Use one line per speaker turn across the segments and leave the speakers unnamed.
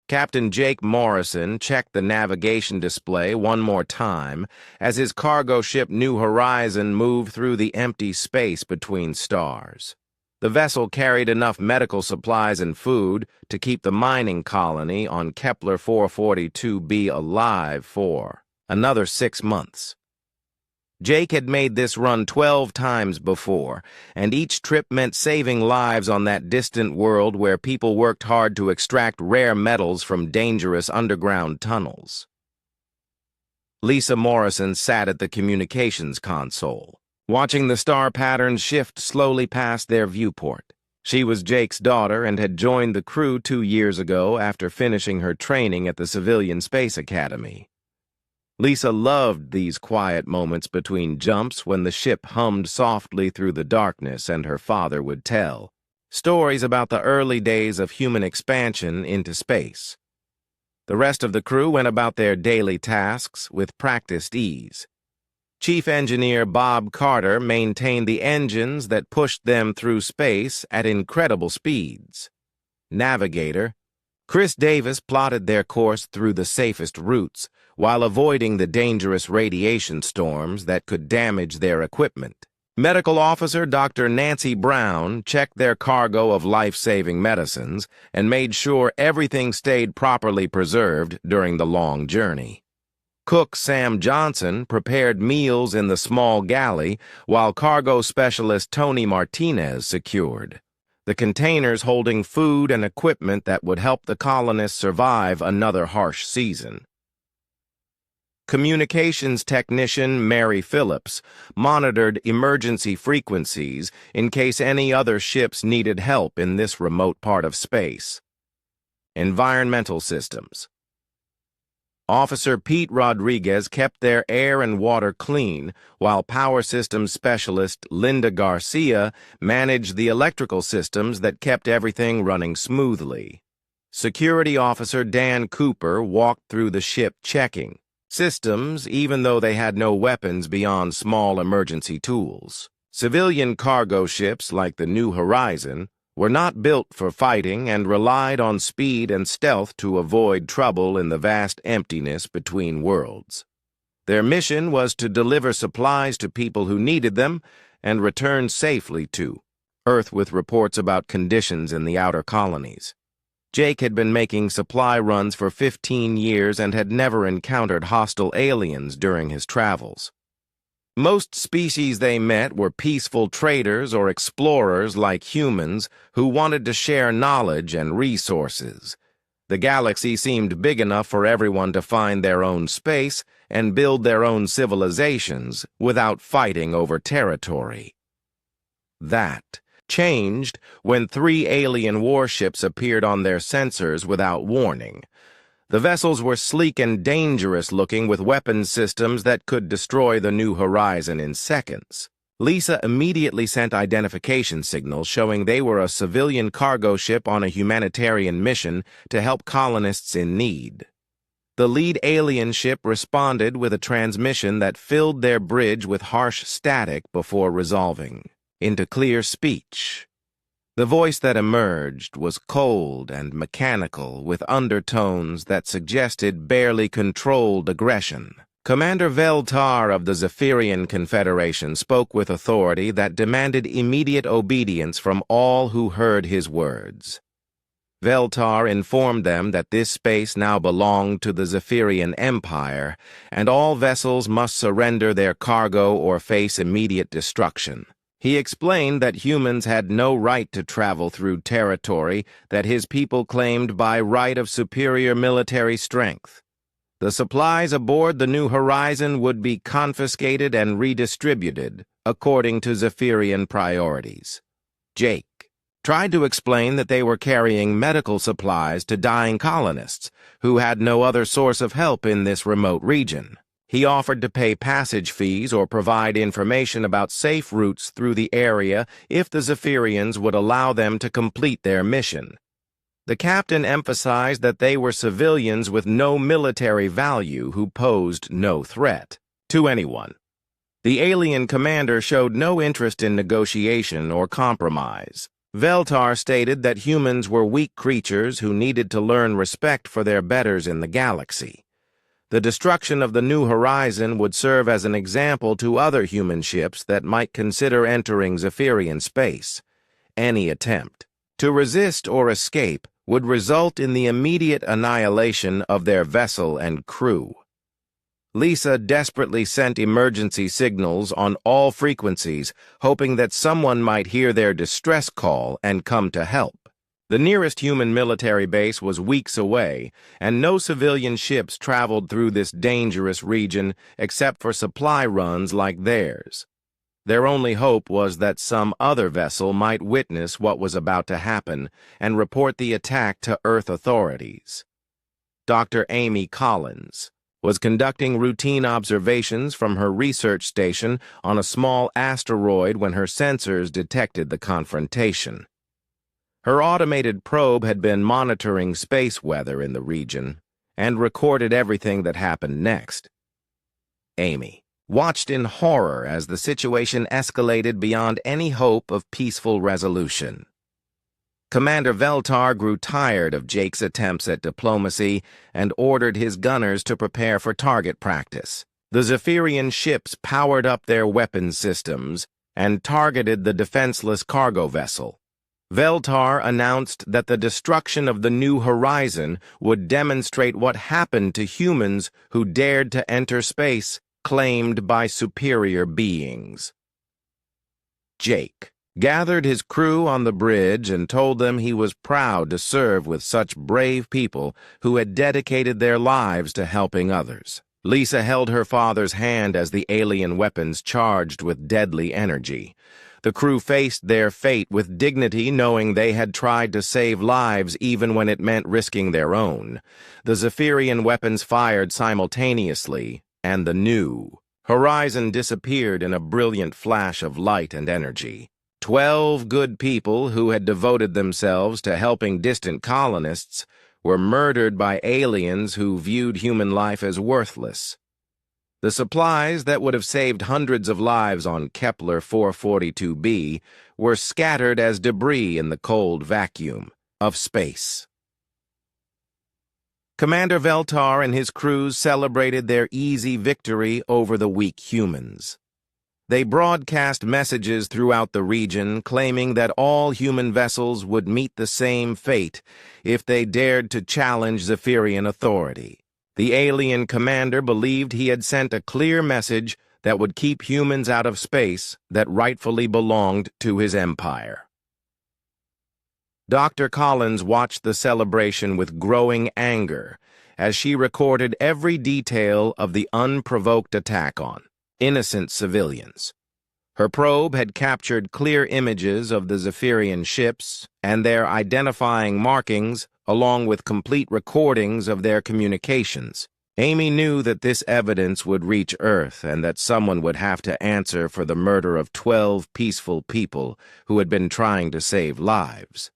Captain Jake Morrison checked the navigation display one more time as his cargo ship New Horizon moved through the empty space between stars. The vessel carried enough medical supplies and food to keep the mining colony on Kepler 442b alive for another 6 months. Jake had made this run 12 times before, and each trip meant saving lives on that distant world where people worked hard to extract rare metals from dangerous underground tunnels. Lisa Morrison sat at the communications console, watching the star patterns shift slowly past their viewport. She was Jake's daughter and had joined the crew 2 years ago after finishing her training at the Civilian Space Academy. Lisa loved these quiet moments between jumps when the ship hummed softly through the darkness and her father would tell stories about the early days of human expansion into space. The rest of the crew went about their daily tasks with practiced ease. Chief Engineer Bob Carter maintained the engines that pushed them through space at incredible speeds. Navigator Chris Davis plotted their course through the safest routes, while avoiding the dangerous radiation storms that could damage their equipment. Medical Officer Dr. Nancy Brown checked their cargo of life-saving medicines and made sure everything stayed properly preserved during the long journey. Cook Sam Johnson prepared meals in the small galley, while cargo specialist Tony Martinez secured the containers holding food and equipment that would help the colonists survive another harsh season. Communications technician Mary Phillips monitored emergency frequencies in case any other ships needed help in this remote part of space. Environmental systems. Officer Pete Rodriguez kept their air and water clean, while power systems specialist Linda Garcia managed the electrical systems that kept everything running smoothly. Security Officer Dan Cooper walked through the ship checking systems, even though they had no weapons beyond small emergency tools. Civilian cargo ships like the New Horizon were not built for fighting and relied on speed and stealth to avoid trouble in the vast emptiness between worlds. Their mission was to deliver supplies to people who needed them and return safely to Earth with reports about conditions in the outer colonies. Jake had been making supply runs for 15 years and had never encountered hostile aliens during his travels. Most species they met were peaceful traders or explorers like humans who wanted to share knowledge and resources. The galaxy seemed big enough for everyone to find their own space and build their own civilizations without fighting over territory. That changed when 3 alien warships appeared on their sensors without warning. The vessels were sleek and dangerous-looking with weapons systems that could destroy the New Horizon in seconds. Lisa immediately sent identification signals showing they were a civilian cargo ship on a humanitarian mission to help colonists in need. The lead alien ship responded with a transmission that filled their bridge with harsh static before resolving into clear speech. The voice that emerged was cold and mechanical, with undertones that suggested barely controlled aggression. Commander Veltar of the Zephyrian Confederation spoke with authority that demanded immediate obedience from all who heard his words. Veltar informed them that this space now belonged to the Zephyrian Empire, and all vessels must surrender their cargo or face immediate destruction. He explained that humans had no right to travel through territory that his people claimed by right of superior military strength. The supplies aboard the New Horizon would be confiscated and redistributed according to Zephyrian priorities. Jake tried to explain that they were carrying medical supplies to dying colonists who had no other source of help in this remote region. He offered to pay passage fees or provide information about safe routes through the area if the Zephyrians would allow them to complete their mission. The captain emphasized that they were civilians with no military value who posed no threat to anyone. The alien commander showed no interest in negotiation or compromise. Veltar stated that humans were weak creatures who needed to learn respect for their betters in the galaxy. The destruction of the New Horizon would serve as an example to other human ships that might consider entering Zephyrian space. Any attempt to resist or escape would result in the immediate annihilation of their vessel and crew. Lisa desperately sent emergency signals on all frequencies, hoping that someone might hear their distress call and come to help. The nearest human military base was weeks away, and no civilian ships traveled through this dangerous region except for supply runs like theirs. Their only hope was that some other vessel might witness what was about to happen and report the attack to Earth authorities. Dr. Amy Collins was conducting routine observations from her research station on a small asteroid when her sensors detected the confrontation. Her automated probe had been monitoring space weather in the region and recorded everything that happened next. Amy watched in horror as the situation escalated beyond any hope of peaceful resolution. Commander Veltar grew tired of Jake's attempts at diplomacy and ordered his gunners to prepare for target practice. The Zephyrian ships powered up their weapons systems and targeted the defenseless cargo vessel. Veltar announced that the destruction of the New Horizon would demonstrate what happened to humans who dared to enter space claimed by superior beings. Jake gathered his crew on the bridge and told them he was proud to serve with such brave people who had dedicated their lives to helping others. Lisa held her father's hand as the alien weapons charged with deadly energy. The crew faced their fate with dignity, knowing they had tried to save lives even when it meant risking their own. The Zephyrian weapons fired simultaneously, and the New Horizon disappeared in a brilliant flash of light and energy. 12 good people who had devoted themselves to helping distant colonists were murdered by aliens who viewed human life as worthless. The supplies that would have saved hundreds of lives on Kepler 442b were scattered as debris in the cold vacuum of space. Commander Veltar and his crews celebrated their easy victory over the weak humans. They broadcast messages throughout the region claiming that all human vessels would meet the same fate if they dared to challenge Zephyrian authority. The alien commander believed he had sent a clear message that would keep humans out of space that rightfully belonged to his empire. Dr. Collins watched the celebration with growing anger as she recorded every detail of the unprovoked attack on innocent civilians. Her probe had captured clear images of the Zephyrian ships and their identifying markings, along with complete recordings of their communications. Amy knew that this evidence would reach Earth and that someone would have to answer for the murder of 12 peaceful people who had been trying to save lives.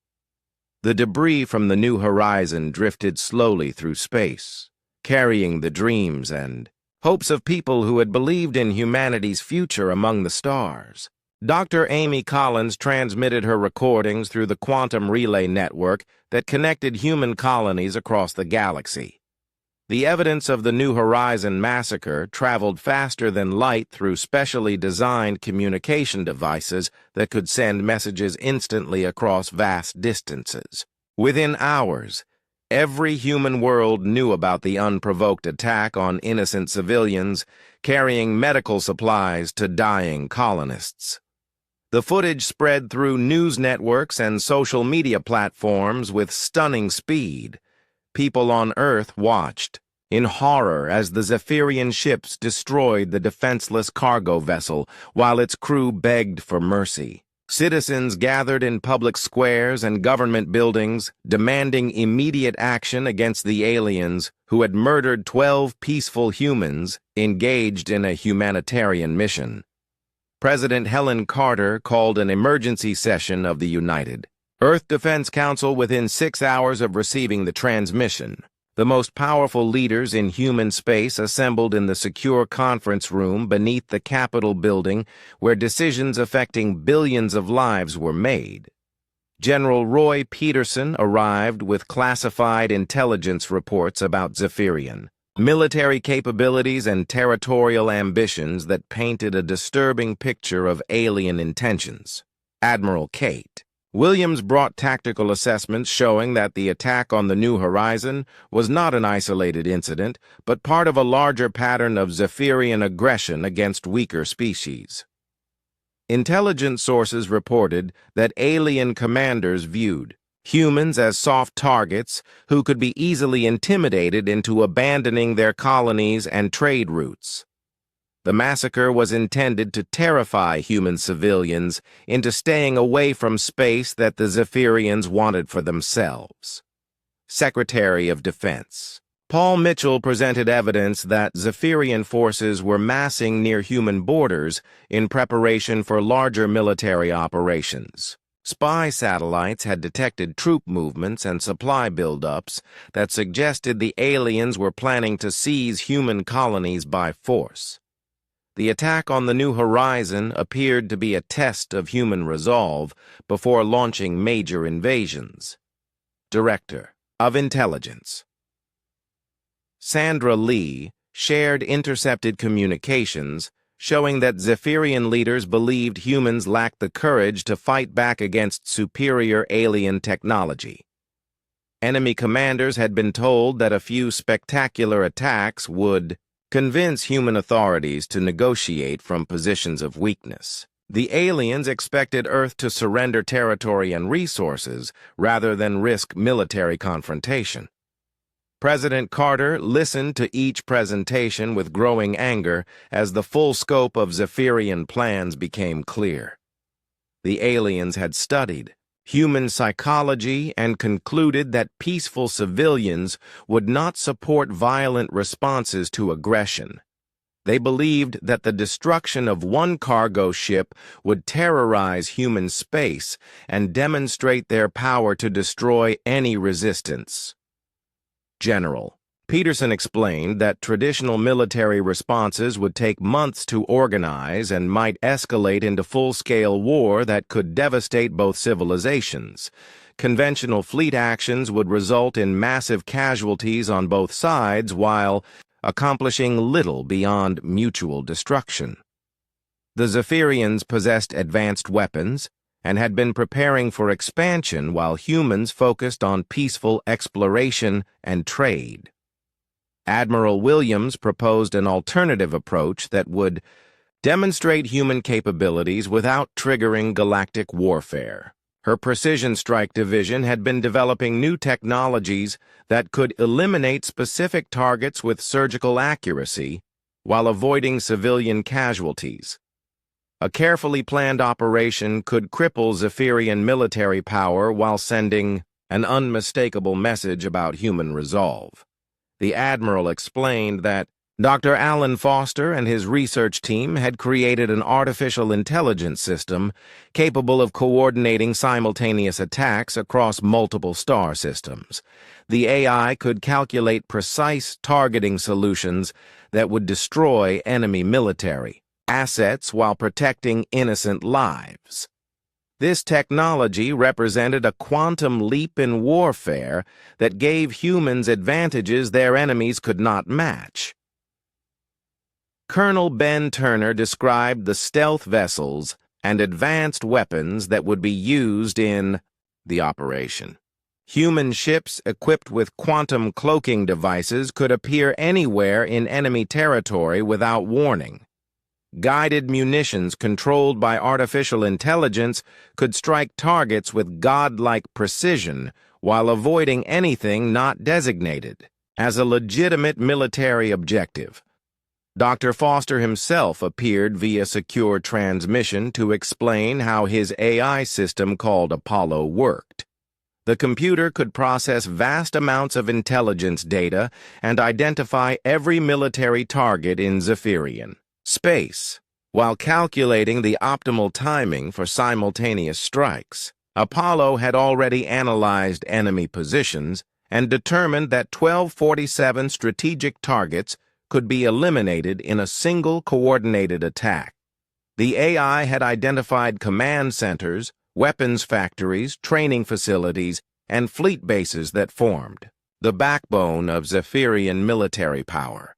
The debris from the New Horizon drifted slowly through space, carrying the dreams and hopes of people who had believed in humanity's future among the stars. Dr. Amy Collins transmitted her recordings through the quantum relay network that connected human colonies across the galaxy. The evidence of the New Horizon massacre traveled faster than light through specially designed communication devices that could send messages instantly across vast distances. Within hours, every human world knew about the unprovoked attack on innocent civilians, carrying medical supplies to dying colonists. The footage spread through news networks and social media platforms with stunning speed. People on Earth watched in horror as the Zephyrian ships destroyed the defenseless cargo vessel while its crew begged for mercy. Citizens gathered in public squares and government buildings, demanding immediate action against the aliens who had murdered 12 peaceful humans engaged in a humanitarian mission. President Helen Carter called an emergency session of the United Earth Defense Council within 6 hours of receiving the transmission. The most powerful leaders in human space assembled in the secure conference room beneath the Capitol building where decisions affecting billions of lives were made. General Roy Peterson arrived with classified intelligence reports about Zephyrian military capabilities and territorial ambitions that painted a disturbing picture of alien intentions. Admiral Kate Williams brought tactical assessments showing that the attack on the New Horizon was not an isolated incident, but part of a larger pattern of Zephyrian aggression against weaker species. Intelligence sources reported that alien commanders viewed humans as soft targets who could be easily intimidated into abandoning their colonies and trade routes. The massacre was intended to terrify human civilians into staying away from space that the Zephyrians wanted for themselves. Secretary of Defense Paul Mitchell presented evidence that Zephyrian forces were massing near human borders in preparation for larger military operations. Spy satellites had detected troop movements and supply buildups that suggested the aliens were planning to seize human colonies by force. The attack on the New Horizon appeared to be a test of human resolve before launching major invasions. Director of Intelligence Sandra Lee shared intercepted communications showing that Zephyrian leaders believed humans lacked the courage to fight back against superior alien technology. Enemy commanders had been told that a few spectacular attacks would convince human authorities to negotiate from positions of weakness. The aliens expected Earth to surrender territory and resources rather than risk military confrontation. President Carter listened to each presentation with growing anger as the full scope of Zephyrian plans became clear. The aliens had studied human psychology and concluded that peaceful civilians would not support violent responses to aggression. They believed that the destruction of one cargo ship would terrorize human space and demonstrate their power to destroy any resistance. General Peterson explained that traditional military responses would take months to organize and might escalate into full-scale war that could devastate both civilizations. Conventional fleet actions would result in massive casualties on both sides while accomplishing little beyond mutual destruction. The Zephyrians possessed advanced weapons and had been preparing for expansion while humans focused on peaceful exploration and trade. Admiral Williams proposed an alternative approach that would demonstrate human capabilities without triggering galactic warfare. Her Precision Strike Division had been developing new technologies that could eliminate specific targets with surgical accuracy while avoiding civilian casualties. A carefully planned operation could cripple Zephyrian military power while sending an unmistakable message about human resolve. The Admiral explained that Dr. Alan Foster and his research team had created an artificial intelligence system capable of coordinating simultaneous attacks across multiple star systems. The AI could calculate precise targeting solutions that would destroy enemy military assets while protecting innocent lives. This technology represented a quantum leap in warfare that gave humans advantages their enemies could not match. Colonel Ben Turner described the stealth vessels and advanced weapons that would be used in the operation. Human ships equipped with quantum cloaking devices could appear anywhere in enemy territory without warning. Guided munitions controlled by artificial intelligence could strike targets with godlike precision while avoiding anything not designated as a legitimate military objective. Dr. Foster himself appeared via secure transmission to explain how his AI system called Apollo worked. The computer could process vast amounts of intelligence data and identify every military target in Zephyrian space, while calculating the optimal timing for simultaneous strikes. Apollo had already analyzed enemy positions and determined that 1247 strategic targets could be eliminated in a single coordinated attack. The AI had identified command centers weapons factories, training facilities, and fleet bases that formed the backbone of Zephyrian military power.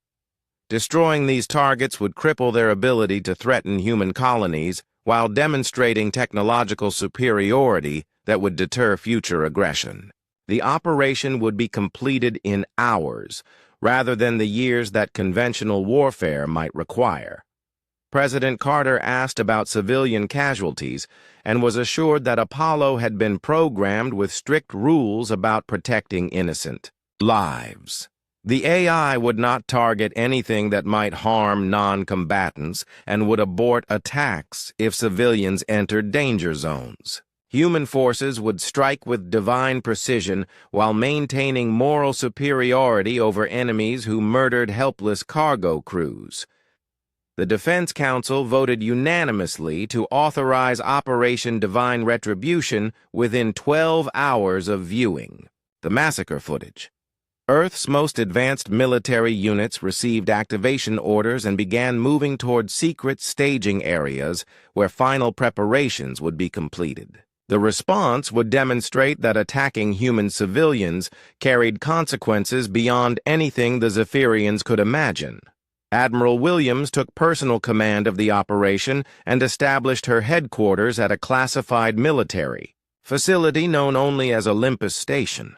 Destroying these targets would cripple their ability to threaten human colonies while demonstrating technological superiority that would deter future aggression. The operation would be completed in hours, rather than the years that conventional warfare might require. President Carter asked about civilian casualties and was assured that Apollo had been programmed with strict rules about protecting innocent lives. The AI would not target anything that might harm non-combatants and would abort attacks if civilians entered danger zones. Human forces would strike with divine precision while maintaining moral superiority over enemies who murdered helpless cargo crews. The Defense Council voted unanimously to authorize Operation Divine Retribution within 12 hours of viewing the massacre footage. Earth's most advanced military units received activation orders and began moving toward secret staging areas where final preparations would be completed. The response would demonstrate that attacking human civilians carried consequences beyond anything the Zephyrians could imagine. Admiral Williams took personal command of the operation and established her headquarters at a classified military facility known only as Olympus Station.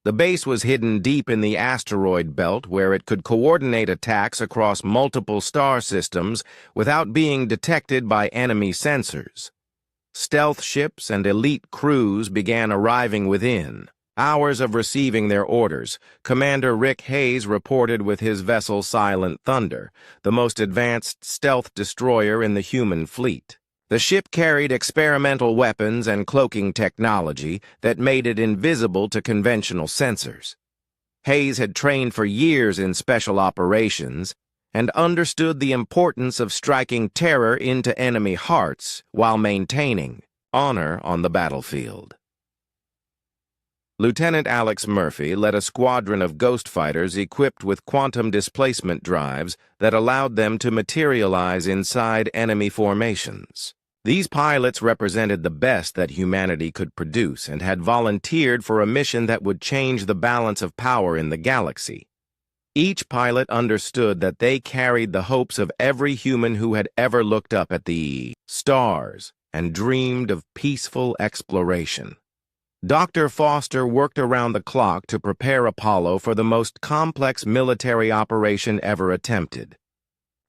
The base was hidden deep in the asteroid belt where it could coordinate attacks across multiple star systems without being detected by enemy sensors. Stealth ships and elite crews began arriving within. Hours of receiving their orders, Commander Rick Hayes reported with his vessel Silent Thunder, the most advanced stealth destroyer in the human fleet. The ship carried experimental weapons and cloaking technology that made it invisible to conventional sensors. Hayes had trained for years in special operations and understood the importance of striking terror into enemy hearts while maintaining honor on the battlefield. Lieutenant Alex Murphy led a squadron of ghost fighters equipped with quantum displacement drives that allowed them to materialize inside enemy formations. These pilots represented the best that humanity could produce and had volunteered for a mission that would change the balance of power in the galaxy. Each pilot understood that they carried the hopes of every human who had ever looked up at the stars and dreamed of peaceful exploration. Dr. Foster worked around the clock to prepare Apollo for the most complex military operation ever attempted.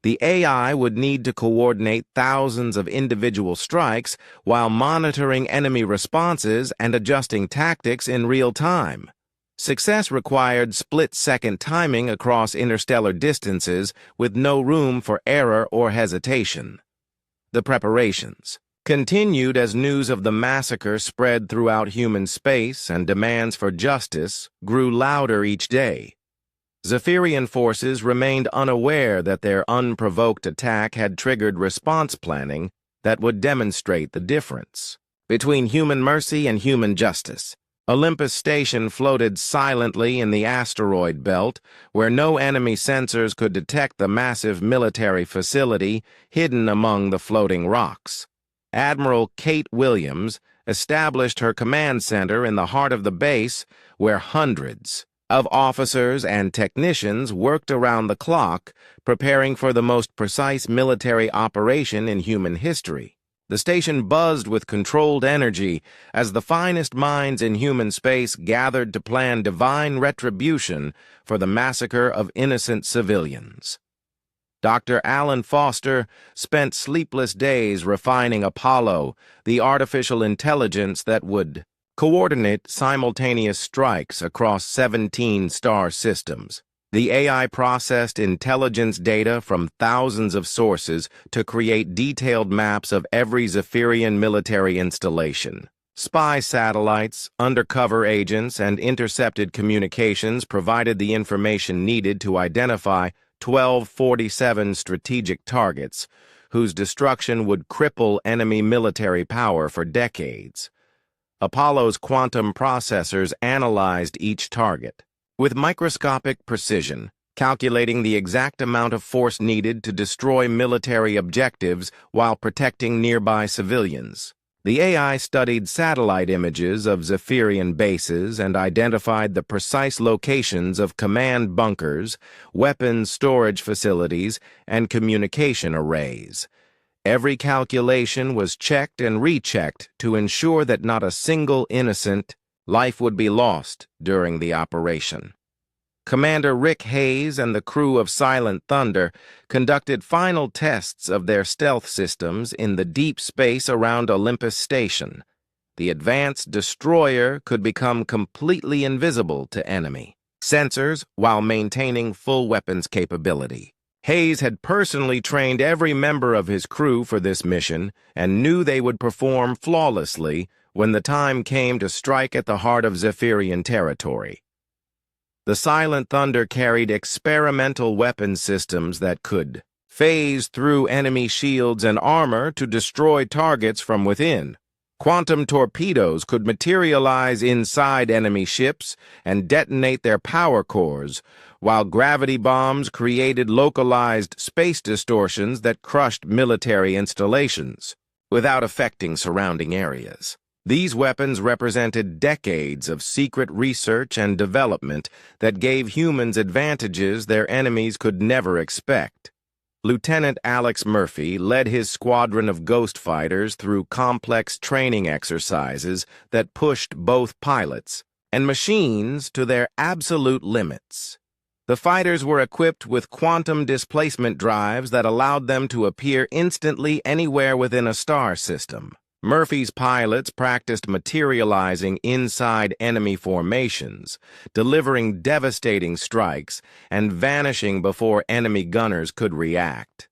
The AI would need to coordinate thousands of individual strikes while monitoring enemy responses and adjusting tactics in real time. Success required split-second timing across interstellar distances with no room for error or hesitation. The preparations continued as news of the massacre spread throughout human space and demands for justice grew louder each day. Zephyrian forces remained unaware that their unprovoked attack had triggered response planning that would demonstrate the difference between human mercy and human justice. Olympus Station floated silently in the asteroid belt, where no enemy sensors could detect the massive military facility hidden among the floating rocks. Admiral Kate Williams established her command center in the heart of the base, where hundreds of officers and technicians worked around the clock, preparing for the most precise military operation in human history. The station buzzed with controlled energy as the finest minds in human space gathered to plan divine retribution for the massacre of innocent civilians. Dr. Alan Foster spent sleepless days refining Apollo, the artificial intelligence that would coordinate simultaneous strikes across 17 star systems. The AI processed intelligence data from thousands of sources to create detailed maps of every Zephyrian military installation. Spy satellites, undercover agents, and intercepted communications provided the information needed to identify 1247 strategic targets, whose destruction would cripple enemy military power for decades. Apollo's quantum processors analyzed each target with microscopic precision, calculating the exact amount of force needed to destroy military objectives while protecting nearby civilians. The AI studied satellite images of Zephyrian bases and identified the precise locations of command bunkers, weapons storage facilities, and communication arrays. Every calculation was checked and rechecked to ensure that not a single innocent life would be lost during the operation. Commander Rick Hayes and the crew of Silent Thunder conducted final tests of their stealth systems in the deep space around Olympus Station. The advanced destroyer could become completely invisible to enemy sensors while maintaining full weapons capability. Hayes had personally trained every member of his crew for this mission and knew they would perform flawlessly when the time came to strike at the heart of Zephyrian territory. The Silent Thunder carried experimental weapon systems that could phase through enemy shields and armor to destroy targets from within. Quantum torpedoes could materialize inside enemy ships and detonate their power cores, while gravity bombs created localized space distortions that crushed military installations without affecting surrounding areas. These weapons represented decades of secret research and development that gave humans advantages their enemies could never expect. Lieutenant Alex Murphy led his squadron of ghost fighters through complex training exercises that pushed both pilots and machines to their absolute limits. The fighters were equipped with quantum displacement drives that allowed them to appear instantly anywhere within a star system. Murphy's pilots practiced materializing inside enemy formations, delivering devastating strikes, and vanishing before enemy gunners could react.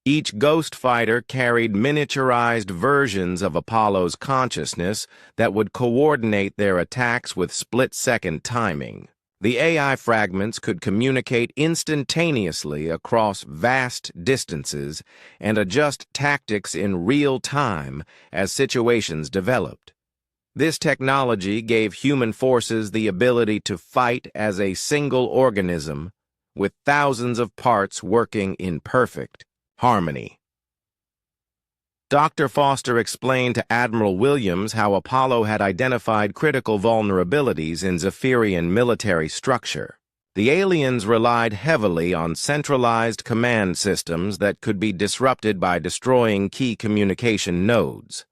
Each ghost fighter carried miniaturized versions of Apollo's consciousness that would coordinate their attacks with split-second timing. The AI fragments could communicate instantaneously across vast distances and adjust tactics in real time as situations developed. This technology gave human forces the ability to fight as a single organism, with thousands of parts working in perfect harmony. Dr. Foster explained to Admiral Williams how Apollo had identified critical vulnerabilities in Zephyrian military structure. The aliens relied heavily on centralized command systems that could be disrupted by destroying key communication nodes.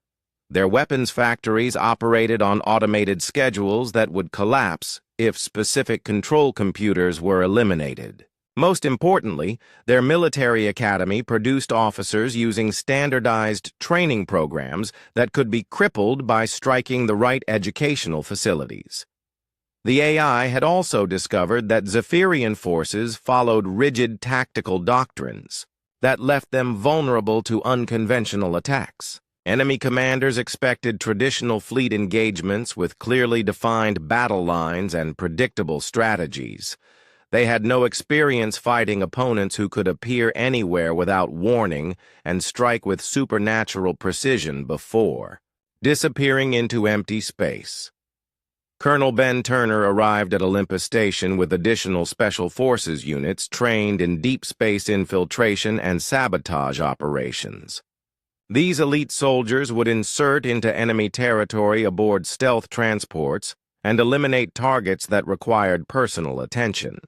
Their weapons factories operated on automated schedules that would collapse if specific control computers were eliminated. Most importantly, their military academy produced officers using standardized training programs that could be crippled by striking the right educational facilities. The AI had also discovered that Zephyrian forces followed rigid tactical doctrines that left them vulnerable to unconventional attacks. Enemy commanders expected traditional fleet engagements with clearly defined battle lines and predictable strategies. They had no experience fighting opponents who could appear anywhere without warning and strike with supernatural precision before disappearing into empty space. Colonel Ben Turner arrived at Olympus Station with additional Special Forces units trained in deep space infiltration and sabotage operations. These elite soldiers would insert into enemy territory aboard stealth transports and eliminate targets that required personal attention.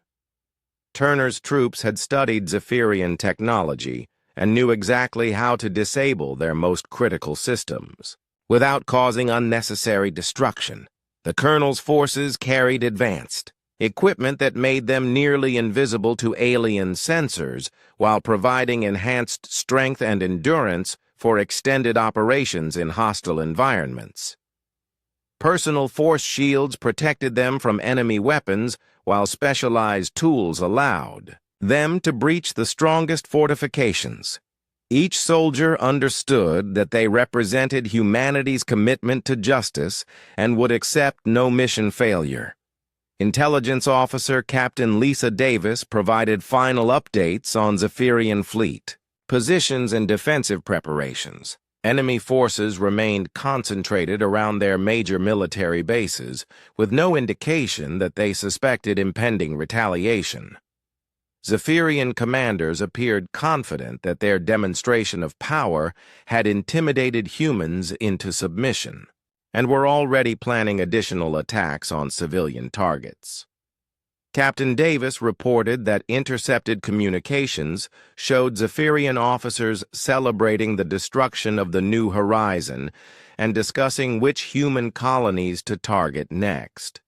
Turner's troops had studied Zephyrian technology and knew exactly how to disable their most critical systems without causing unnecessary destruction. The colonel's forces carried advanced equipment that made them nearly invisible to alien sensors while providing enhanced strength and endurance for extended operations in hostile environments. Personal force shields protected them from enemy weapons, while specialized tools allowed them to breach the strongest fortifications. Each soldier understood that they represented humanity's commitment to justice and would accept no mission failure. Intelligence Officer Captain Lisa Davis provided final updates on Zephyrian fleet positions and defensive preparations. Enemy forces remained concentrated around their major military bases, with no indication that they suspected impending retaliation. Zephyrian commanders appeared confident that their demonstration of power had intimidated humans into submission, and were already planning additional attacks on civilian targets. Captain Davis reported that intercepted communications showed Zephyrian officers celebrating the destruction of the New Horizon and discussing which human colonies to target next.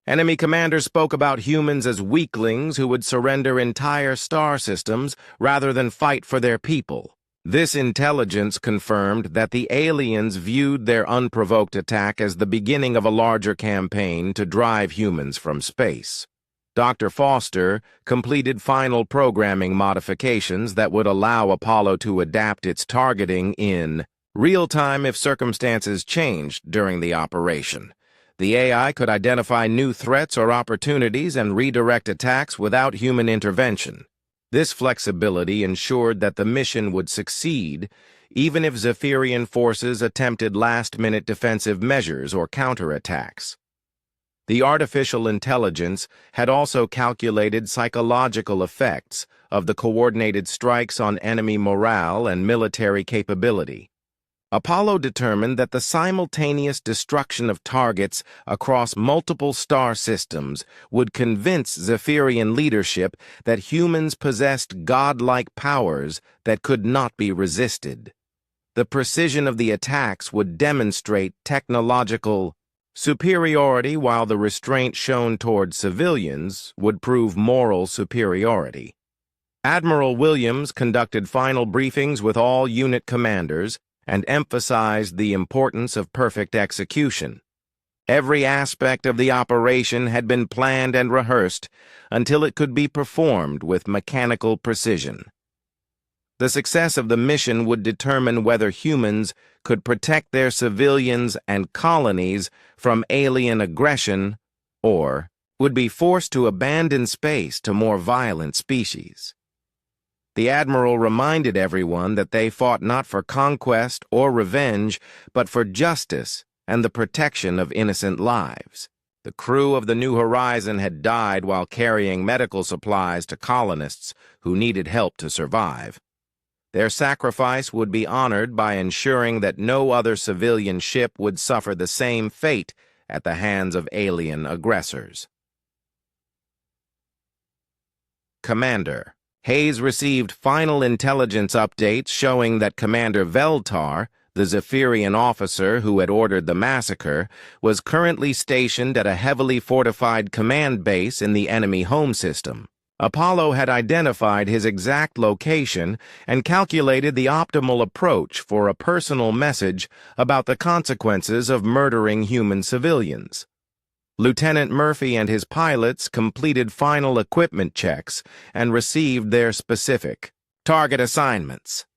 Enemy commanders spoke about humans as weaklings who would surrender entire star systems rather than fight for their people. This intelligence confirmed that the aliens viewed their unprovoked attack as the beginning of a larger campaign to drive humans from space. Dr. Foster completed final programming modifications that would allow Apollo to adapt its targeting in real time if circumstances changed during the operation. The AI could identify new threats or opportunities and redirect attacks without human intervention. This flexibility ensured that the mission would succeed, even if Zephyrian forces attempted last-minute defensive measures or counterattacks. The artificial intelligence had also calculated psychological effects of the coordinated strikes on enemy morale and military capability. Apollo determined that the simultaneous destruction of targets across multiple star systems would convince Zephyrian leadership that humans possessed godlike powers that could not be resisted. The precision of the attacks would demonstrate technological superiority, while the restraint shown toward civilians would prove moral superiority. Admiral Williams conducted final briefings with all unit commanders and emphasized the importance of perfect execution. Every aspect of the operation had been planned and rehearsed until it could be performed with mechanical precision. The success of the mission would determine whether humans could protect their civilians and colonies from alien aggression or would be forced to abandon space to more violent species. The Admiral reminded everyone that they fought not for conquest or revenge, but for justice and the protection of innocent lives. The crew of the New Horizon had died while carrying medical supplies to colonists who needed help to survive. Their sacrifice would be honored by ensuring that no other civilian ship would suffer the same fate at the hands of alien aggressors. Commander Hayes received final intelligence updates showing that Commander Veltar, the Zephyrian officer who had ordered the massacre, was currently stationed at a heavily fortified command base in the enemy home system. Apollo had identified his exact location and calculated the optimal approach for a personal message about the consequences of murdering human civilians. Lieutenant Murphy and his pilots completed final equipment checks and received their specific target assignments.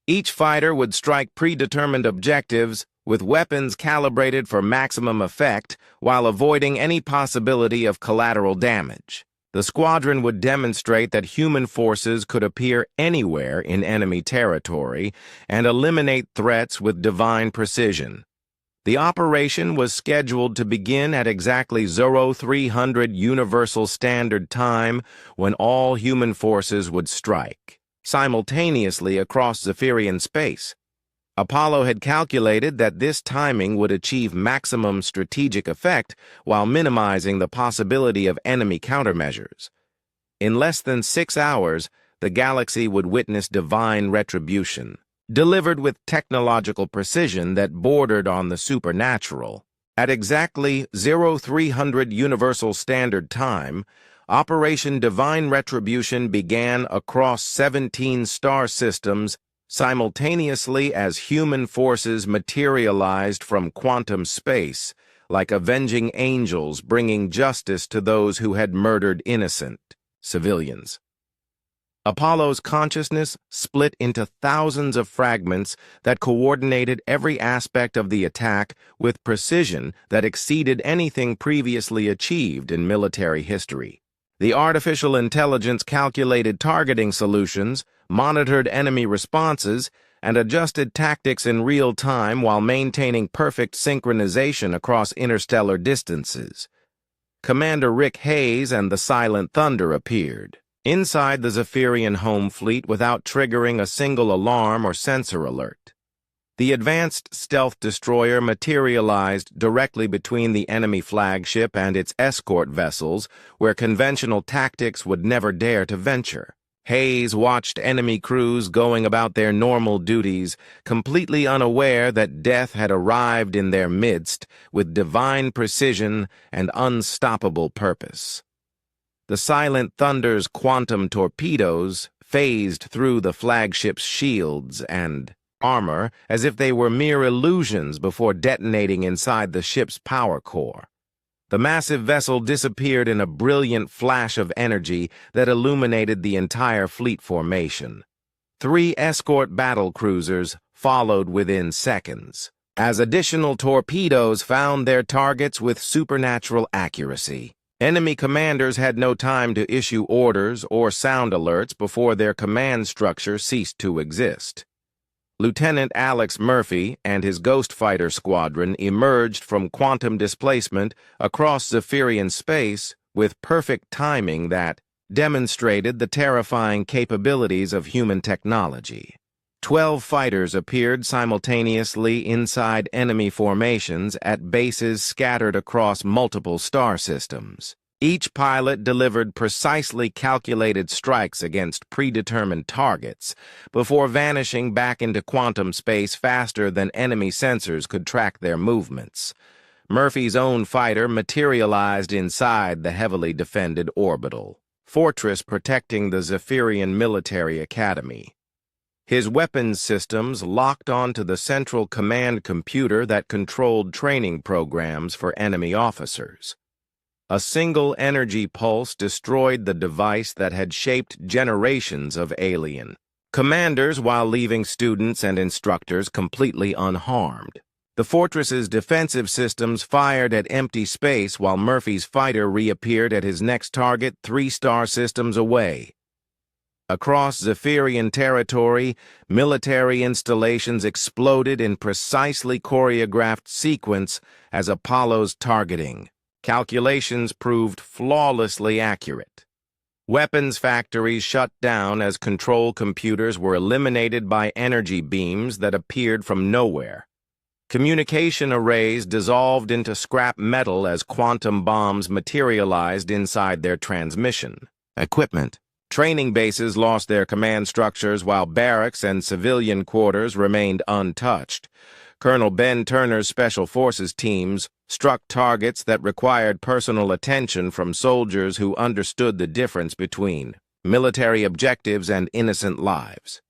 Each fighter would strike predetermined objectives with weapons calibrated for maximum effect while avoiding any possibility of collateral damage. The squadron would demonstrate that human forces could appear anywhere in enemy territory and eliminate threats with divine precision. The operation was scheduled to begin at exactly 0300 Universal Standard Time, when all human forces would strike simultaneously across Zephyrian space. Apollo had calculated that this timing would achieve maximum strategic effect while minimizing the possibility of enemy countermeasures. In less than 6 hours, the galaxy would witness divine retribution, delivered with technological precision that bordered on the supernatural. At exactly 0300 Universal Standard Time, Operation Divine Retribution began across 17 star systems simultaneously as human forces materialized from quantum space, like avenging angels bringing justice to those who had murdered innocent civilians. Apollo's consciousness split into thousands of fragments that coordinated every aspect of the attack with precision that exceeded anything previously achieved in military history. The artificial intelligence calculated targeting solutions, monitored enemy responses, and adjusted tactics in real time while maintaining perfect synchronization across interstellar distances. Commander Rick Hayes and the Silent Thunder appeared, inside the Zephyrian home fleet without triggering a single alarm or sensor alert. The advanced stealth destroyer materialized directly between the enemy flagship and its escort vessels, where conventional tactics would never dare to venture. Hayes watched enemy crews going about their normal duties, completely unaware that death had arrived in their midst with divine precision and unstoppable purpose. The Silent Thunder's quantum torpedoes phased through the flagship's shields and armor as if they were mere illusions before detonating inside the ship's power core. The massive vessel disappeared in a brilliant flash of energy that illuminated the entire fleet formation. 3 escort battle cruisers followed within seconds, as additional torpedoes found their targets with supernatural accuracy. Enemy commanders had no time to issue orders or sound alerts before their command structure ceased to exist. Lieutenant Alex Murphy and his Ghost Fighter squadron emerged from quantum displacement across Zephyrian space with perfect timing that demonstrated the terrifying capabilities of human technology. 12 fighters appeared simultaneously inside enemy formations at bases scattered across multiple star systems. Each pilot delivered precisely calculated strikes against predetermined targets before vanishing back into quantum space faster than enemy sensors could track their movements. Murphy's own fighter materialized inside the heavily defended orbital fortress protecting the Zephyrian Military Academy. His weapons systems locked onto the central command computer that controlled training programs for enemy officers. A single energy pulse destroyed the device that had shaped generations of alien commanders while leaving students and instructors completely unharmed. The fortress's defensive systems fired at empty space while Murphy's fighter reappeared at his next target 3 star systems away. Across Zephyrian territory, military installations exploded in precisely choreographed sequence as Apollo's targeting. Calculations proved flawlessly accurate. Weapons factories shut down as control computers were eliminated by energy beams that appeared from nowhere. Communication arrays dissolved into scrap metal as quantum bombs materialized inside their transmission equipment. Training bases lost their command structures while barracks and civilian quarters remained untouched. Colonel Ben Turner's Special Forces teams struck targets that required personal attention from soldiers who understood the difference between military objectives and innocent lives.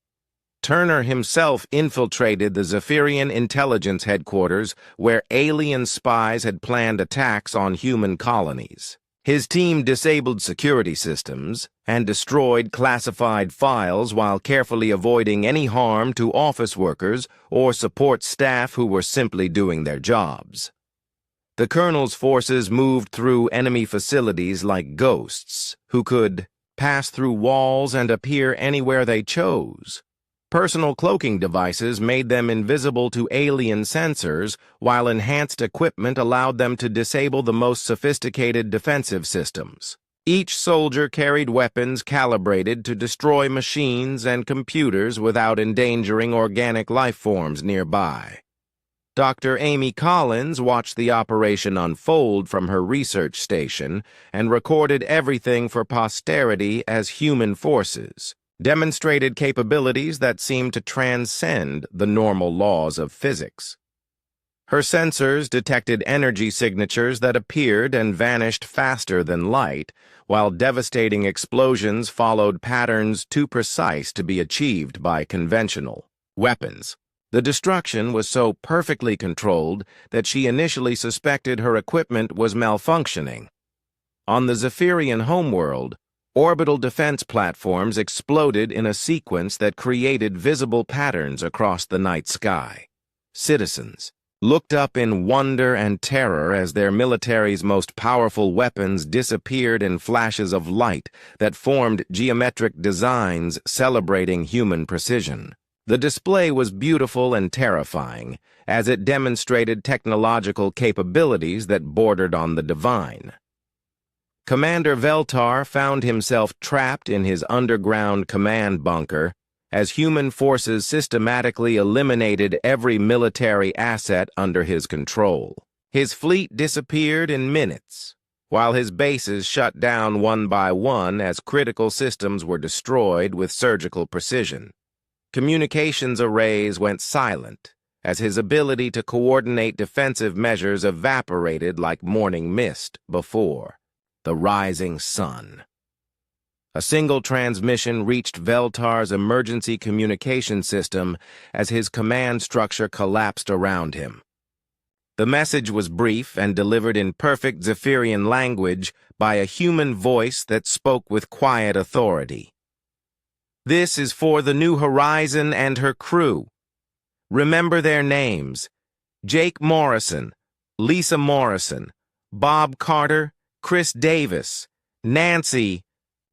Turner himself infiltrated the Zephyrian intelligence headquarters where alien spies had planned attacks on human colonies. His team disabled security systems and destroyed classified files while carefully avoiding any harm to office workers or support staff who were simply doing their jobs. The colonel's forces moved through enemy facilities like ghosts, who could pass through walls and appear anywhere they chose. Personal cloaking devices made them invisible to alien sensors, while enhanced equipment allowed them to disable the most sophisticated defensive systems. Each soldier carried weapons calibrated to destroy machines and computers without endangering organic life forms nearby. Dr. Amy Collins watched the operation unfold from her research station and recorded everything for posterity as human forces, demonstrated capabilities that seemed to transcend the normal laws of physics. Her sensors detected energy signatures that appeared and vanished faster than light, while devastating explosions followed patterns too precise to be achieved by conventional weapons. The destruction was so perfectly controlled that she initially suspected her equipment was malfunctioning. On the Zephyrian homeworld, orbital defense platforms exploded in a sequence that created visible patterns across the night sky. Citizens looked up in wonder and terror as their military's most powerful weapons disappeared in flashes of light that formed geometric designs celebrating human precision. The display was beautiful and terrifying, as it demonstrated technological capabilities that bordered on the divine. Commander Veltar found himself trapped in his underground command bunker as human forces systematically eliminated every military asset under his control. His fleet disappeared in minutes, while his bases shut down one by one as critical systems were destroyed with surgical precision. Communications arrays went silent as his ability to coordinate defensive measures evaporated like morning mist before the rising sun. A single transmission reached Veltar's emergency communication system as his command structure collapsed around him. The message was brief and delivered in perfect Zephyrian language by a human voice that spoke with quiet authority. This is for the New Horizon and her crew. Remember their names: Jake Morrison, Lisa Morrison, Bob Carter, Chris Davis, Nancy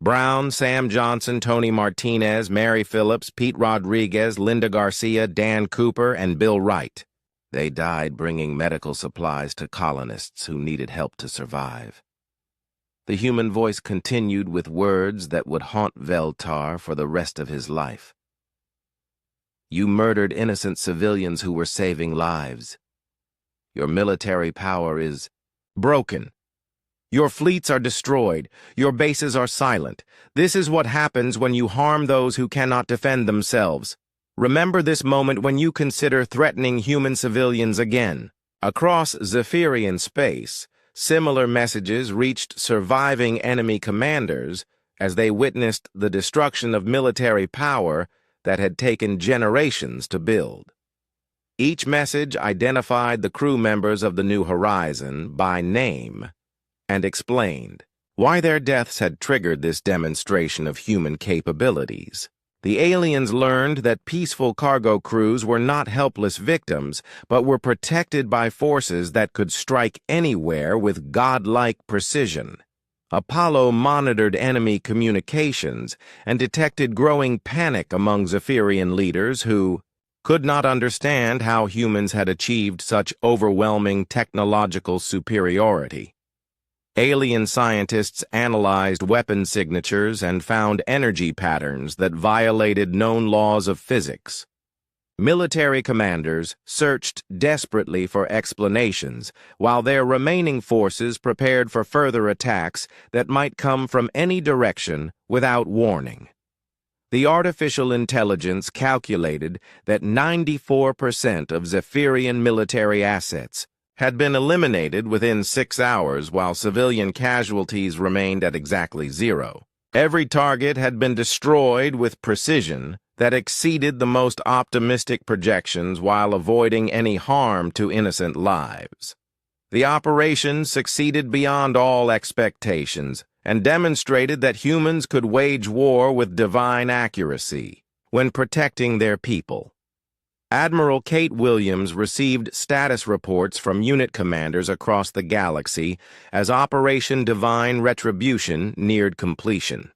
Brown, Sam Johnson, Tony Martinez, Mary Phillips, Pete Rodriguez, Linda Garcia, Dan Cooper, and Bill Wright. They died bringing medical supplies to colonists who needed help to survive. The human voice continued with words that would haunt Veltar for the rest of his life. You murdered innocent civilians who were saving lives. Your military power is broken. Your fleets are destroyed. Your bases are silent. This is what happens when you harm those who cannot defend themselves. Remember this moment when you consider threatening human civilians again. Across Zephyrian space, similar messages reached surviving enemy commanders as they witnessed the destruction of military power that had taken generations to build. Each message identified the crew members of the New Horizon by name and explained why their deaths had triggered this demonstration of human capabilities. The aliens learned that peaceful cargo crews were not helpless victims, but were protected by forces that could strike anywhere with godlike precision. Apollo monitored enemy communications and detected growing panic among Zephyrian leaders who could not understand how humans had achieved such overwhelming technological superiority. Alien scientists analyzed weapon signatures and found energy patterns that violated known laws of physics. Military commanders searched desperately for explanations, while their remaining forces prepared for further attacks that might come from any direction without warning. The artificial intelligence calculated that 94% of Zephyrian military assets had been eliminated within 6 hours, while civilian casualties remained at exactly 0. Every target had been destroyed with precision that exceeded the most optimistic projections while avoiding any harm to innocent lives. The operation succeeded beyond all expectations and demonstrated that humans could wage war with divine accuracy when protecting their people. Admiral Kate Williams received status reports from unit commanders across the galaxy as Operation Divine Retribution neared completion.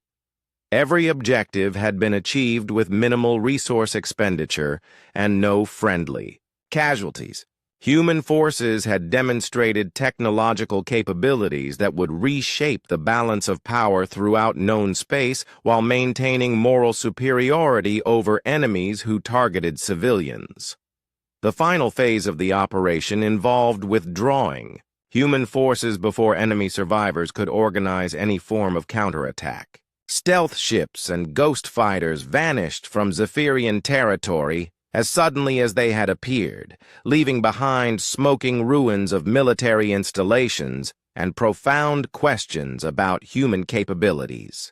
Every objective had been achieved with minimal resource expenditure and no friendly casualties. Human forces had demonstrated technological capabilities that would reshape the balance of power throughout known space while maintaining moral superiority over enemies who targeted civilians. The final phase of the operation involved withdrawing human forces before enemy survivors could organize any form of counterattack. Stealth ships and ghost fighters vanished from Zephyrian territory as suddenly as they had appeared, leaving behind smoking ruins of military installations and profound questions about human capabilities.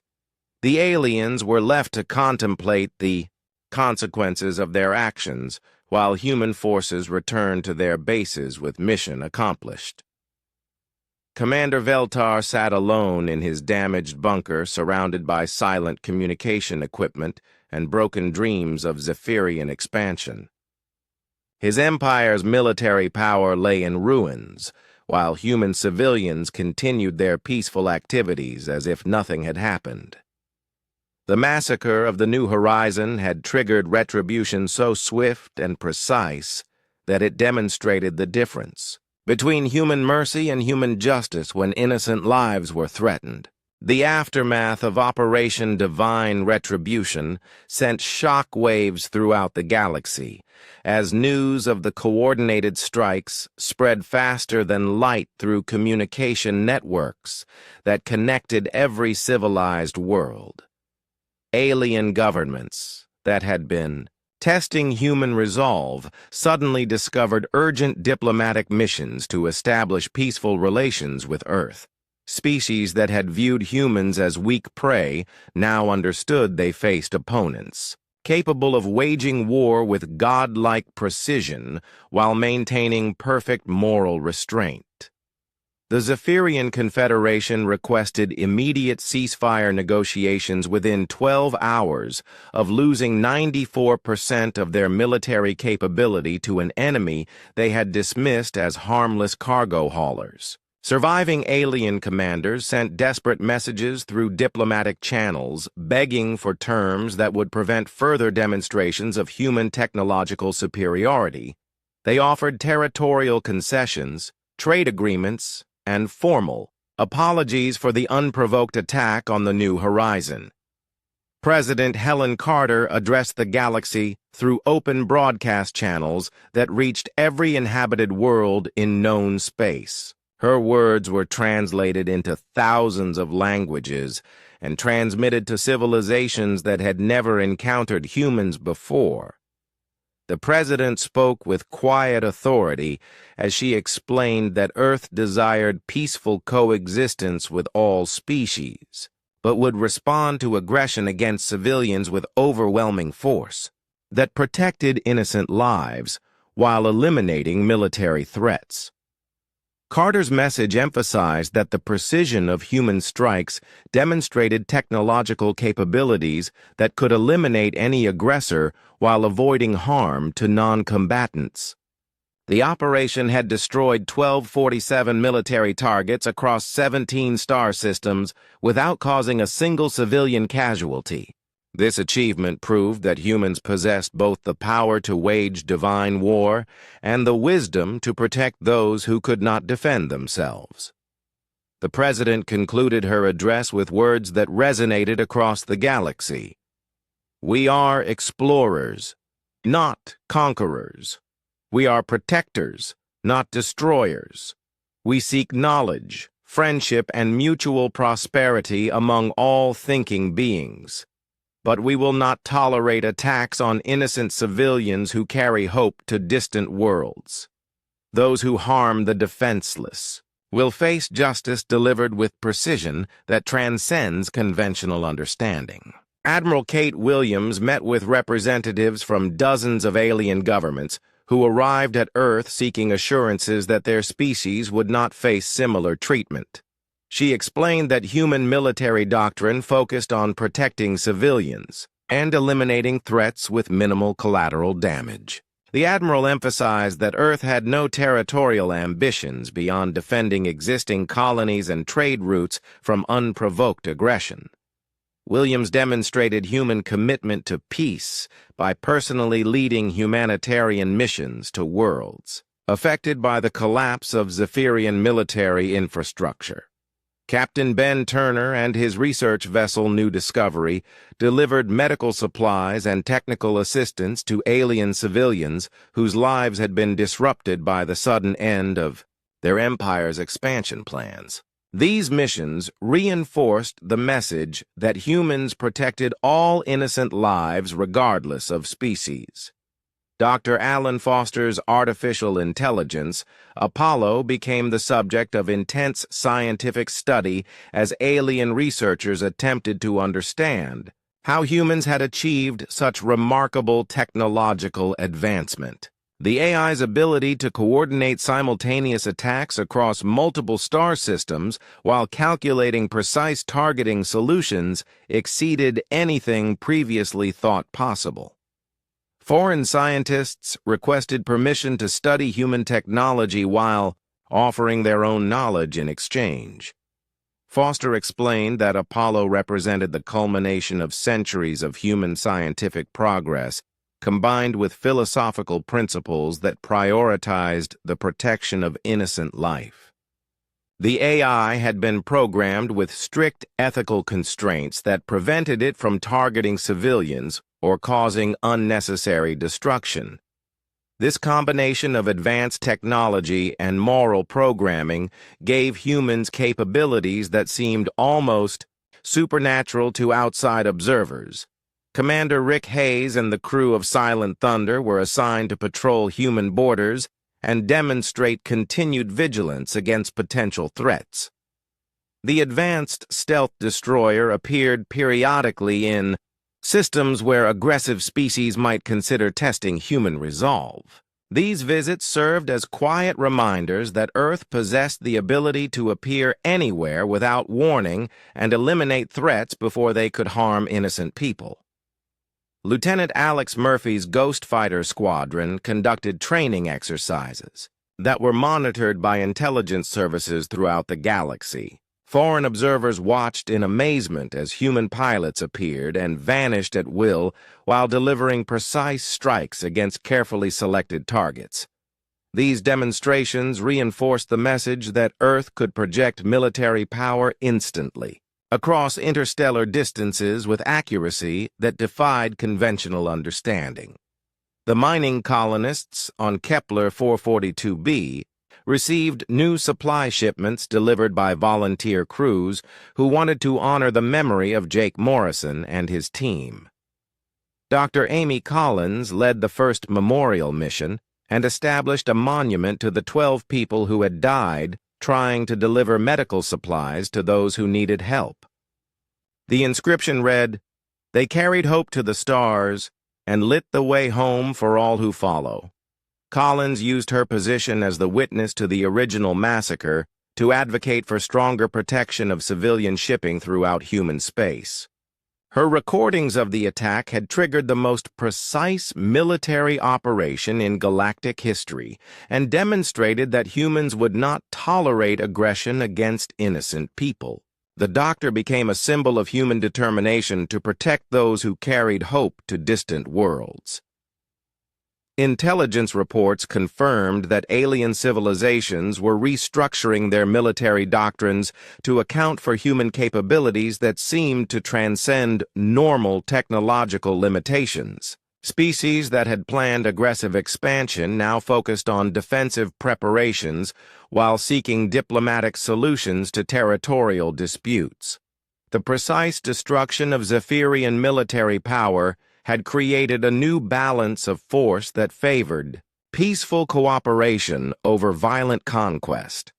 The aliens were left to contemplate the consequences of their actions, while human forces returned to their bases with mission accomplished. Commander Veltar sat alone in his damaged bunker, surrounded by silent communication equipment and broken dreams of Zephyrian expansion. His empire's military power lay in ruins, while human civilians continued their peaceful activities as if nothing had happened. The massacre of the New Horizon had triggered retribution so swift and precise that it demonstrated the difference between human mercy and human justice when innocent lives were threatened. The aftermath of Operation Divine Retribution sent shock waves throughout the galaxy, as news of the coordinated strikes spread faster than light through communication networks that connected every civilized world. Alien governments that had been testing human resolve suddenly discovered urgent diplomatic missions to establish peaceful relations with Earth. Species that had viewed humans as weak prey now understood they faced opponents, capable of waging war with godlike precision while maintaining perfect moral restraint. The Zephyrian Confederation requested immediate ceasefire negotiations within 12 hours of losing 94% of their military capability to an enemy they had dismissed as harmless cargo haulers. Surviving alien commanders sent desperate messages through diplomatic channels, begging for terms that would prevent further demonstrations of human technological superiority. They offered territorial concessions, trade agreements, and formal apologies for the unprovoked attack on the New Horizon. President Helen Carter addressed the galaxy through open broadcast channels that reached every inhabited world in known space. Her words were translated into thousands of languages and transmitted to civilizations that had never encountered humans before. The president spoke with quiet authority as she explained that Earth desired peaceful coexistence with all species, but would respond to aggression against civilians with overwhelming force that protected innocent lives while eliminating military threats. Carter's message emphasized that the precision of human strikes demonstrated technological capabilities that could eliminate any aggressor while avoiding harm to non-combatants. The operation had destroyed 1247 military targets across 17 star systems without causing a single civilian casualty. This achievement proved that humans possessed both the power to wage divine war and the wisdom to protect those who could not defend themselves. The president concluded her address with words that resonated across the galaxy. "We are explorers, not conquerors. We are protectors, not destroyers. We seek knowledge, friendship, and mutual prosperity among all thinking beings. But we will not tolerate attacks on innocent civilians who carry hope to distant worlds. Those who harm the defenseless will face justice delivered with precision that transcends conventional understanding." Admiral Kate Williams met with representatives from dozens of alien governments who arrived at Earth seeking assurances that their species would not face similar treatment. She explained that human military doctrine focused on protecting civilians and eliminating threats with minimal collateral damage. The Admiral emphasized that Earth had no territorial ambitions beyond defending existing colonies and trade routes from unprovoked aggression. Williams demonstrated human commitment to peace by personally leading humanitarian missions to worlds affected by the collapse of Zephyrian military infrastructure. Captain Ben Turner and his research vessel New Discovery delivered medical supplies and technical assistance to alien civilians whose lives had been disrupted by the sudden end of their empire's expansion plans. These missions reinforced the message that humans protected all innocent lives regardless of species. Dr. Alan Foster's artificial intelligence, Apollo, became the subject of intense scientific study as alien researchers attempted to understand how humans had achieved such remarkable technological advancement. The AI's ability to coordinate simultaneous attacks across multiple star systems while calculating precise targeting solutions exceeded anything previously thought possible. Foreign scientists requested permission to study human technology while offering their own knowledge in exchange. Foster explained that Apollo represented the culmination of centuries of human scientific progress combined with philosophical principles that prioritized the protection of innocent life. The AI had been programmed with strict ethical constraints that prevented it from targeting civilians or causing unnecessary destruction. This combination of advanced technology and moral programming gave humans capabilities that seemed almost supernatural to outside observers. Commander Rick Hayes and the crew of Silent Thunder were assigned to patrol human borders and demonstrate continued vigilance against potential threats. The advanced stealth destroyer appeared periodically in systems where aggressive species might consider testing human resolve. These visits served as quiet reminders that Earth possessed the ability to appear anywhere without warning and eliminate threats before they could harm innocent people. Lieutenant Alex Murphy's Ghost Fighter Squadron conducted training exercises that were monitored by intelligence services throughout the galaxy. Foreign observers watched in amazement as human pilots appeared and vanished at will while delivering precise strikes against carefully selected targets. These demonstrations reinforced the message that Earth could project military power instantly, across interstellar distances with accuracy that defied conventional understanding. The mining colonists on Kepler 442b received new supply shipments delivered by volunteer crews who wanted to honor the memory of Jake Morrison and his team. Dr. Amy Collins led the first memorial mission and established a monument to the 12 people who had died trying to deliver medical supplies to those who needed help. The inscription read, "They carried hope to the stars and lit the way home for all who follow." Collins used her position as the witness to the original massacre to advocate for stronger protection of civilian shipping throughout human space. Her recordings of the attack had triggered the most precise military operation in galactic history and demonstrated that humans would not tolerate aggression against innocent people. The Doctor became a symbol of human determination to protect those who carried hope to distant worlds. Intelligence reports confirmed that alien civilizations were restructuring their military doctrines to account for human capabilities that seemed to transcend normal technological limitations. Species that had planned aggressive expansion now focused on defensive preparations while seeking diplomatic solutions to territorial disputes. The precise destruction of Zephyrian military power had created a new balance of force that favored peaceful cooperation over violent conquest.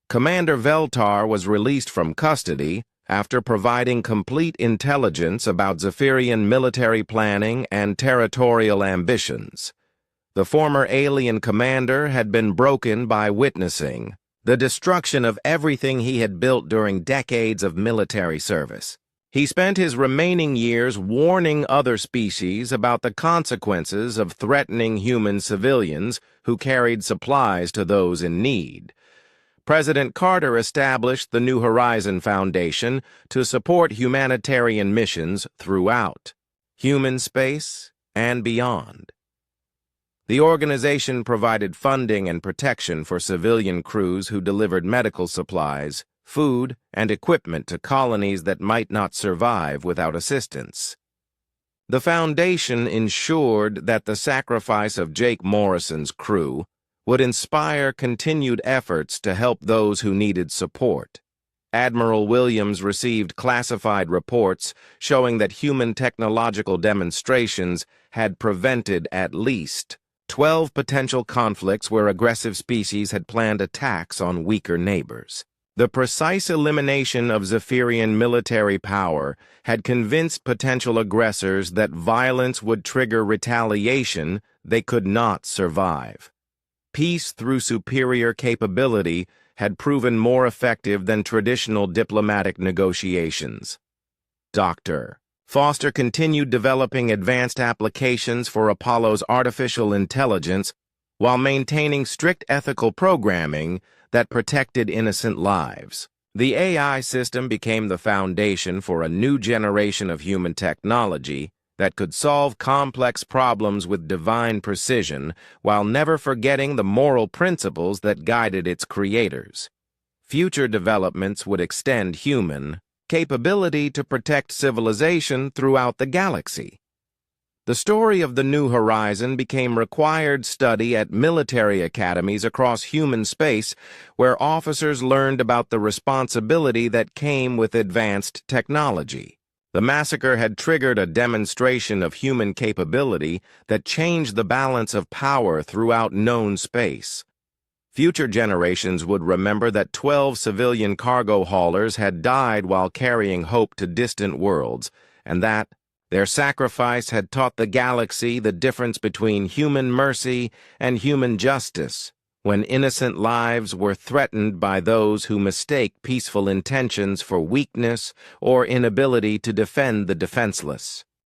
Commander Veltar was released from custody after providing complete intelligence about Zephyrian military planning and territorial ambitions. The former alien commander had been broken by witnessing the destruction of everything he had built during decades of military service. He spent his remaining years warning other species about the consequences of threatening human civilians who carried supplies to those in need. President Carter established the New Horizon Foundation to support humanitarian missions throughout human space and beyond. The organization provided funding and protection for civilian crews who delivered medical supplies, food, and equipment to colonies that might not survive without assistance. The Foundation ensured that the sacrifice of Jake Morrison's crew would inspire continued efforts to help those who needed support. Admiral Williams received classified reports showing that human technological demonstrations had prevented at least 12 potential conflicts where aggressive species had planned attacks on weaker neighbors. The precise elimination of Zephyrian military power had convinced potential aggressors that violence would trigger retaliation they could not survive. Peace through superior capability had proven more effective than traditional diplomatic negotiations. Dr. Foster continued developing advanced applications for Apollo's artificial intelligence while maintaining strict ethical programming that protected innocent lives. The AI system became the foundation for a new generation of human technology that could solve complex problems with divine precision while never forgetting the moral principles that guided its creators. Future developments would extend human capability to protect civilization throughout the galaxy. The story of the New Horizon became required study at military academies across human space, where officers learned about the responsibility that came with advanced technology. The massacre had triggered a demonstration of human capability that changed the balance of power throughout known space. Future generations would remember that 12 civilian cargo haulers had died while carrying hope to distant worlds, and that their sacrifice had taught the galaxy the difference between human mercy and human justice, when innocent lives were threatened by those who mistake peaceful intentions for weakness or inability to defend the defenseless.